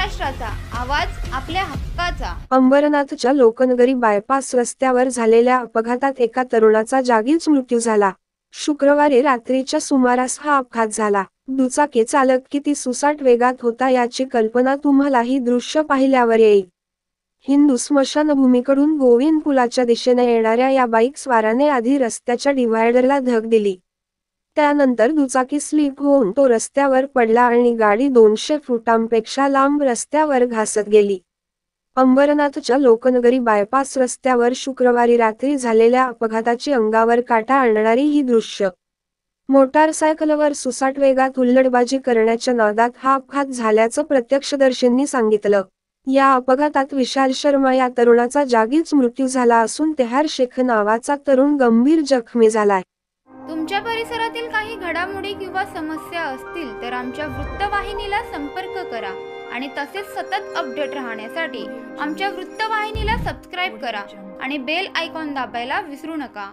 महाराष्ट्राचा आवाज आपल्या हक्काचा। अंबरनाथच्या लोकनगरी बायपास रस्त्यावर झालेल्या अपघातात एका तरुणाचा जागीच मृत्यू झाला। शुक्रवारी रात्रीच्या सुमारास हा अपघात झाला। दुचाकी चालक किती सुसाट वेगात होता याची कल्पना तुम्हाला ही दृश्य पाहिल्यावर येईल। हिंदू स्मशानभूमीकडून गोविंद पुलाच्या दिशेने येणाऱ्या या बाईक स्वाराने आधी रस्त्याच्या डिव्हायडरला धडक दिली। त्यानंतर दुचाकी स्लिप होऊन तो रस्त्यावर पडला आणि गाडी 200 फुटांपेक्षा लांब रस्त्यावर घासत गेली। अंबरनाथच्या लोकनगरी बायपास रस्त्यावर शुक्रवारी रात्री झालेल्या अपघाताची अंगावर काटा आणणारी ही दृश्य। मोटारसायकलवर सुसाट वेगात हुल्लडबाजी करण्याच्या नादात हा अपघात झाल्याचं प्रत्यक्षदर्शींनी सांगितलं। या अपघातात विशाल शर्मा या तरुणाचा जागीच मृत्यू झाला असून तेहार शेख नावाचा तरुण गंभीर जखमी झालाय। तुमच्या परिसरातील काही घडामोडी किंवा समस्या असतील तर आमच्या वृत्तवाहिनीला संपर्क करा आणि तसेच सतत अपडेट राहण्यासाठी आमच्या वृत्तवाहिनीला सबस्क्राइब करा आणि बेल आयकॉन दाबायला विसरू नका।